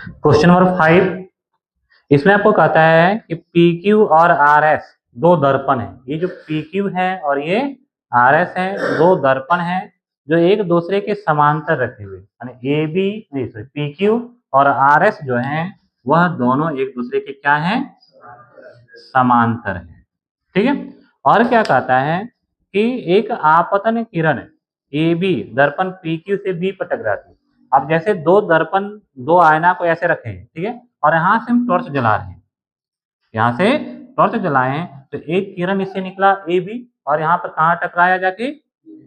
Question number 5, इसमें आपको कहता है कि PQ और RS दो दर्पण है। ये जो PQ है और ये RS है, दो दर्पण है जो एक दूसरे के समांतर रखे हुए, यानी PQ और RS जो है वह दोनों एक दूसरे के क्या है, समांतर है। ठीक है। और क्या कहता है कि एक आपतन किरण AB दर्पण PQ से B पर टकराती है। अब जैसे दो दर्पण, दो आयना को ऐसे रखे हैं, ठीक है, और यहाँ से हम टॉर्च जला रहे हैं, यहाँ से टॉर्च जलाएं तो एक किरण इससे निकला AB और यहाँ पर कहाँ टकराया जाके,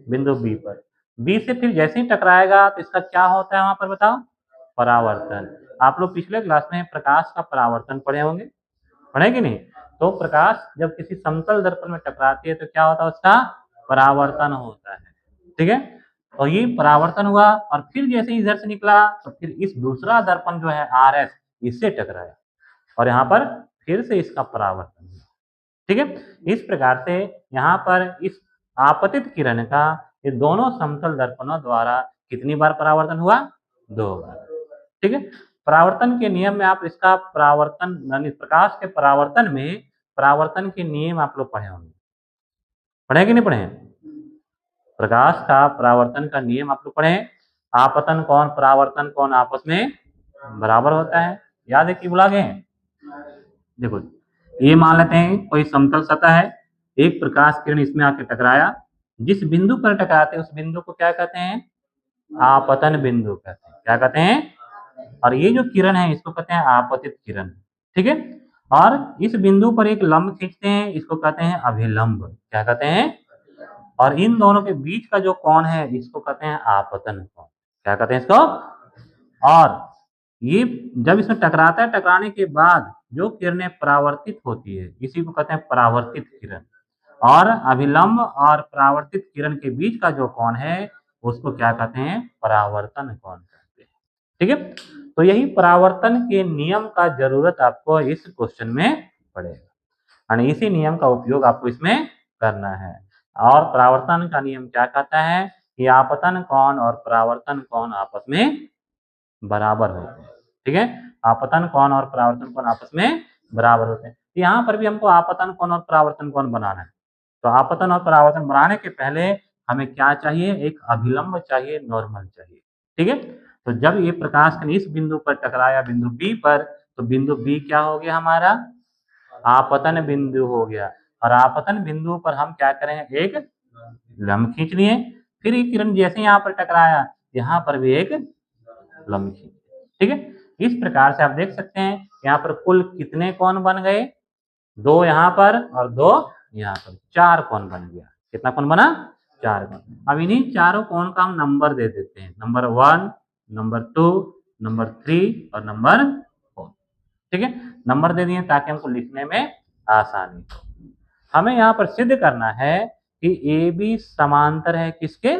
बिंदु B पर। B से फिर जैसे ही टकराएगा तो इसका क्या होता है वहां पर बताओ, परावर्तन। आप लोग पिछले क्लास में प्रकाश का परावर्तन पढ़े होंगे, पढ़े कि नहीं? तो प्रकाश जब किसी समतल दर्पण में टकराती है तो क्या होता है, उसका परावर्तन होता है। ठीक है। और ये परावर्तन हुआ और फिर जैसे इधर से निकला तो फिर इस दूसरा दर्पण जो है RS इससे टकराया और यहाँ पर फिर से इसका परावर्तन हुआ। ठीक है। इस प्रकार से यहाँ पर इस आपतित किरण का ये दोनों समतल दर्पणों द्वारा कितनी बार परावर्तन हुआ, 2 बार। ठीक है। परावर्तन के नियम में आप इसका परावर्तन यानी प्रकाश के परावर्तन में परावर्तन के नियम आप लोग पढ़े होंगे, पढ़े कि नहीं पढ़े? प्रकाश का परावर्तन का नियम आप लोग पढ़े, आपतन कौन परावर्तन कौन आपस में बराबर होता है, याद है कि भुला गए? देखो ये मान लेते हैं कोई समतल सतह है, एक प्रकाश किरण इसमें आके टकराया, जिस बिंदु पर टकराते हैं उस बिंदु को क्या कहते हैं, आपतन बिंदु कहते हैं। क्या कहते हैं? और ये जो किरण है इसको कहते हैं आपतित किरण। ठीक है। और इस बिंदु पर एक लंब खींचते हैं, इसको कहते हैं अभिलंब। क्या कहते हैं? और इन दोनों के बीच का जो कोण है इसको कहते हैं आपतन कोण। क्या कहते हैं इसको? और ये जब इसमें टकराता है, टकराने के बाद जो किरणें परावर्तित होती है इसी को कहते हैं परावर्तित किरण। और अभिलंब और परावर्तित किरण के बीच का जो कोण है उसको क्या कहते हैं, परावर्तन कोण कहते हैं। ठीक है। तो यही परावर्तन के नियम का जरूरत आपको इस क्वेश्चन में पड़ेगा और इसी नियम का उपयोग आपको इसमें करना है। और परावर्तन का नियम क्या कहता है कि आपतन कोण और परावर्तन कोण आपस में बराबर होते हैं। ठीक है। आपतन कोण और परावर्तन कोण आपस में बराबर होते हैं। यहाँ पर भी हमको आपतन कोण और परावर्तन कोण बनाना है। तो आपतन और परावर्तन बनाने के पहले हमें क्या चाहिए, एक अभिलंब चाहिए, नॉर्मल चाहिए। ठीक है। तो जब ये प्रकाश इस बिंदु पर टकराया, बिंदु B पर, तो बिंदु B क्या हो गया हमारा, आपतन बिंदु हो गया। और आपतन बिंदु पर हम क्या करेंगे, एक लंब खींच लिए। फिर ये किरण जैसे यहाँ पर टकराया यहाँ पर भी एक लंब खींच। ठीक है। इस प्रकार से आप देख सकते हैं यहाँ पर कुल कितने कोण बन गए, 2 यहाँ पर और 2 यहाँ पर, 4 कोण बन गया। कितना कोण बना, 4 कोण। अब इन्हीं चारों कोण का हम नंबर दे देते हैं, नंबर 1, नंबर 2, नंबर 3 और नंबर 4। ठीक है। नंबर दे दिए ताकि हमको लिखने में आसानी हो। हमें यहाँ पर सिद्ध करना है कि AB समांतर है किसके,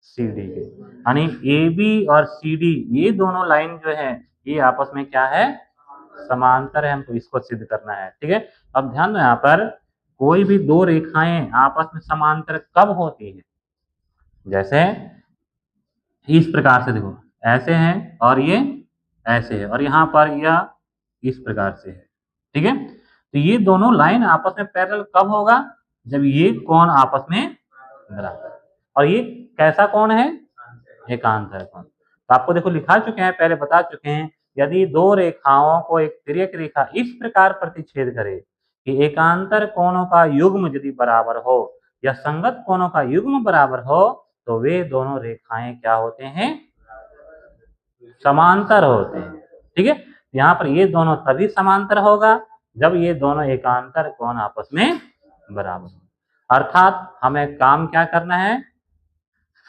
CD के। यानी AB और CD ये दोनों लाइन जो है ये आपस में क्या है, समांतर है। हमको इसको सिद्ध करना है। ठीक है। अब ध्यान दो, यहाँ पर कोई भी दो रेखाएं आपस में समांतर कब होती है, जैसे इस प्रकार से देखो, ऐसे हैं और ये ऐसे है और यहाँ पर यह इस प्रकार से है। ठीक है। तो ये दोनों लाइन आपस में पैरेलल कब होगा, जब ये कोण आपस में बराबर। और ये कैसा कोण है, एकांतर कोण। तो आपको देखो लिखा चुके हैं, पहले बता चुके हैं, यदि दो रेखाओं को एक तिर्यक रेखा इस प्रकार प्रतिच्छेद करे कि एकांतर कोणों का युग्म यदि बराबर हो या संगत कोणों का युग्म बराबर हो तो वे दोनों रेखाएं क्या होते हैं, समांतर होते हैं। ठीक है। यहाँ पर ये दोनों तभी समांतर होगा जब ये दोनों एकांतर कोण आपस में बराबर हो। अर्थात हमें काम क्या करना है,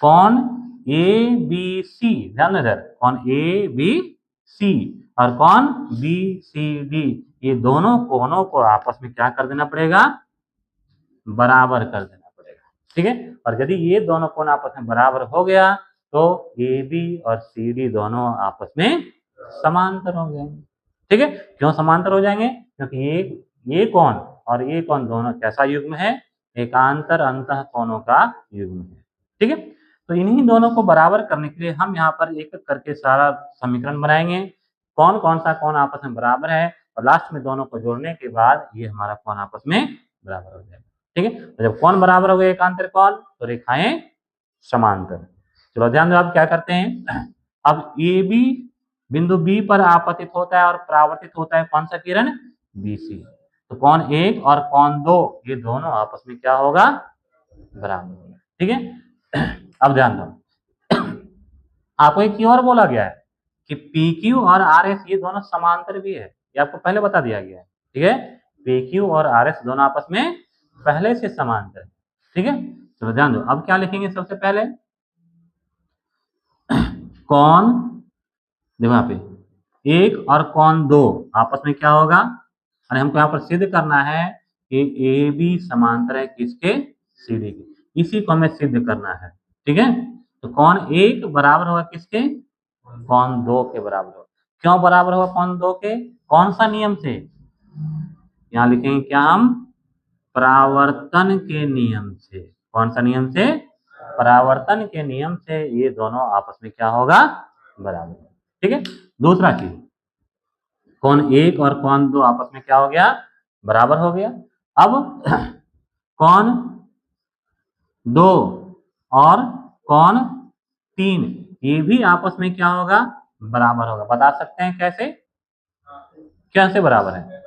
कोण ABC, ध्यान इधर, कोण ABC और कोण BCD, ये दोनों कोणों को आपस में क्या कर देना पड़ेगा, बराबर कर देना पड़ेगा। ठीक है। और यदि ये दोनों कोण आपस में बराबर हो गया तो AB और CD दोनों आपस में समांतर हो जाएंगे। ठीक है। क्यों समांतर हो जाएंगे, क्योंकि ये कोण और ये कोण दोनों कैसा युग्म है, एकांतर अंतः कोणों का युग्म है। ठीक है। तो इन्हीं दोनों को बराबर करने के लिए हम यहाँ पर एक एक करके सारा समीकरण बनाएंगे। कौन कौन सा कोण आपस में बराबर है, और लास्ट में दोनों को जोड़ने के बाद ये हमारा कोण आपस में बराबर हो जाएगा। ठीक है, तो जब कोण बराबर हो गए एकांतर कोण तो रेखाएं समांतर। चलो ध्यान दो, आप क्या करते हैं, अब ए बी बिंदु बी पर आपतित होता है और परावर्तित होता है कौन सा किरण, बीसी। तो कोण 1 और कोण 2 ये दोनों आपस में क्या होगा, बराबर होगा। ठीक है, अब ध्यान दो, आपको एक और बोला गया है कि PQ और RS ये दोनों समांतर भी है, ये आपको पहले बता दिया गया है। ठीक है, PQ और RS दोनों आपस में पहले से समांतर है। ठीक है, चलो ध्यान दो, अब क्या लिखेंगे सबसे पहले, कोण देखो यहाँ पे 1 और कोण 2 आपस में क्या होगा, और हमको यहाँ पर सिद्ध करना है कि AB समांतर है किसके, CD के, इसी को हमें सिद्ध करना है। ठीक है, तो कोण 1 बराबर होगा किसके, कोण 2 के बराबर होगा। क्यों बराबर होगा कोण 2 के, कौन सा नियम से, यहाँ लिखेंगे क्या हम, परावर्तन के नियम से। कौन सा नियम से, परावर्तन के नियम से ये दोनों आपस में क्या होगा, बराबर। ठीक है, दूसरा चीज, कोण 1 और कोण 2 आपस में क्या हो गया, बराबर हो गया। अब कोण 2 और कोण 3 ये भी आपस में क्या होगा, बराबर होगा। बता सकते हैं कैसे, कैसे बराबर है,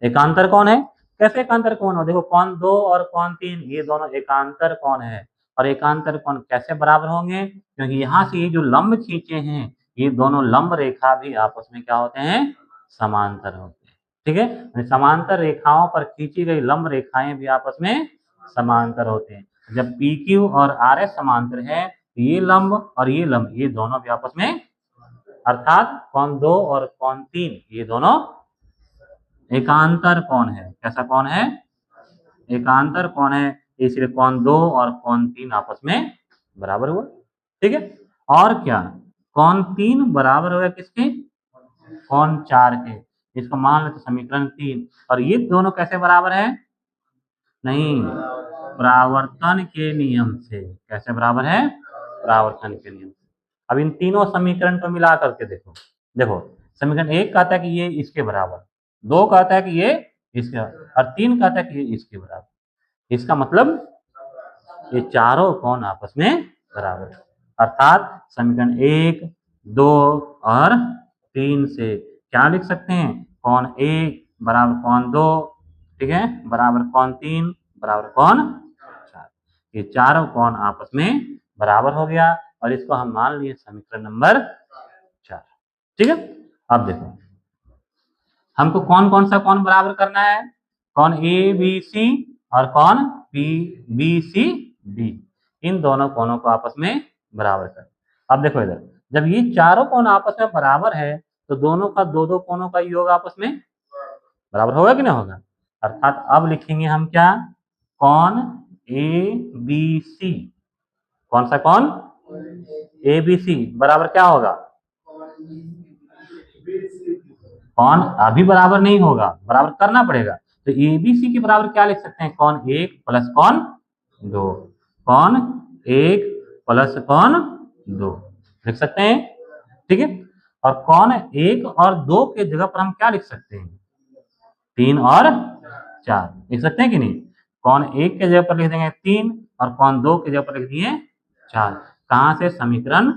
एकांतर कोण है। कैसे एकांतर कोण हो, देखो कोण 2 और कोण 3 ये दोनों एकांतर कोण है, और एकांतर कोण कैसे बराबर होंगे, क्योंकि यहाँ से ये जो लंब खींचे हैं ये दोनों लंब रेखा भी आपस में क्या होते हैं, समांतर होते हैं। ठीक है, समांतर रेखाओं पर खींची गई लंब रेखाएं भी आपस में समांतर होते हैं। जब PQ और RS समांतर है तो ये लंब और ये लंब ये दोनों भी आपस में, अर्थात कोण 2 और कोण 3 ये दोनों एकांतर कोण है। कैसा कोण है, एकांतर कोण है, इसलिए कोण 2 और कोण 3 आपस में बराबर हुआ। ठीक है, और क्या, कोण 3 बराबर होगा किसके, कोण 4 के। इसको मान लेते समीकरण 3, और ये दोनों कैसे बराबर है, नहीं, परावर्तन के नियम से। कैसे बराबर है, परावर्तन के नियम से। अब इन तीनों समीकरण को मिला करके देखो, देखो समीकरण 1 कहता है कि ये इसके बराबर, 2 कहता है कि ये इसके, और 3 कहता है कि ये इसके बराबर। इसका मतलब ये चारों कोण आपस में बराबर है, अर्थात समीकरण 1, 2 और 3 से क्या लिख सकते हैं, कोण 1 बराबर कोण 2, ठीक है, बराबर कोण 3 बराबर कोण 4। ये चारों कोण आपस में बराबर हो गया, और इसको हम मान लिए समीकरण नंबर 4। ठीक है, अब देखो हमको कौन कौन सा कोण बराबर करना है, कोण ABC और कोण BCD, इन दोनों कोणों को आपस में बराबर कर। अब देखो इधर, जब ये चारों कोण आपस में बराबर है तो दोनों का दो दो कोणों का योग आपस में बराबर होगा कि नहीं होगा, अर्थात अब लिखेंगे हम क्या, कोण ABC। कौन सा कोण, ABC बराबर क्या होगा, कोण अभी बराबर नहीं होगा, बराबर करना पड़ेगा। तो ABC के बराबर क्या लिख सकते हैं, कोण 1 प्लस कोण 2, कोण 1 प्लस कोण 2 लिख सकते हैं। ठीक है, और कोण 1 और 2 के जगह पर हम क्या लिख सकते हैं, 3 और 4 लिख सकते हैं कि नहीं। कोण 1 के जगह पर लिख देंगे 3 और कोण 2 के जगह पर लिख दिए 4। कहां से, समीकरण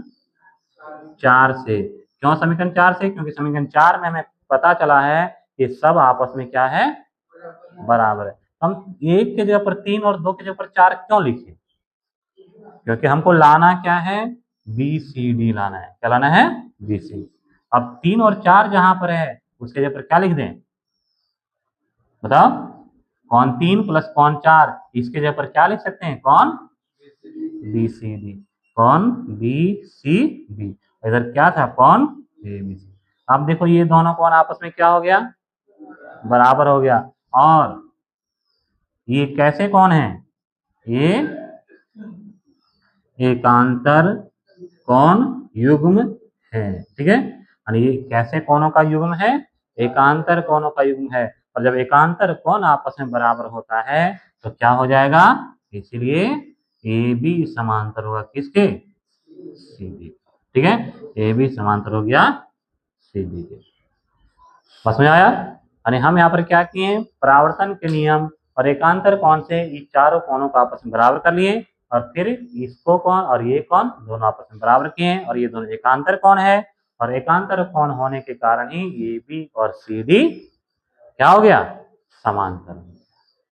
4 से। क्यों समीकरण 4 से, क्योंकि समीकरण 4 में हमें पता चला है कि सब आपस में क्या है, बराबर है। हम 1 के जगह पर 3 और 2 के जगह पर 4 क्यों लिखे, क्योंकि हमको लाना क्या है, BCD लाना है। क्या लाना है, BCD। अब 3 और 4 जहां पर है उसके जगह पर क्या लिख दें, बताओ, कोण 3 प्लस कोण 4, इसके जगह पर क्या लिख सकते हैं, कोण BCD, कोण BCD। इधर क्या था, कोण ABC। अब देखो ये दोनों कोण आपस में क्या हो गया, बराबर हो गया। और ये कैसे कोण है, ये एकांतर कोण युग्म है। ठीक है, और ये कैसे कोणों का युग्म है, एकांतर कोणों का युग्म है। और जब एकांतर कोण आपस में बराबर होता है तो क्या हो जाएगा, इसलिए AB समांतर होगा किसके, CD। ठीक है, AB समांतर हो गया सी डी के। बस में आया। यानी हम यहाँ पर क्या किए, परावर्तन के नियम और एकांतर कोण से ये चारों कोणों को आपस में बराबर कर लिए, और फिर इसको कोण और ये कोण दोनों आपस में बराबर किए, और ये दोनों एकांतर कोण है, और एकांतर कोण होने के कारण ही ए बी और सी डी क्या हो गया, समांतर।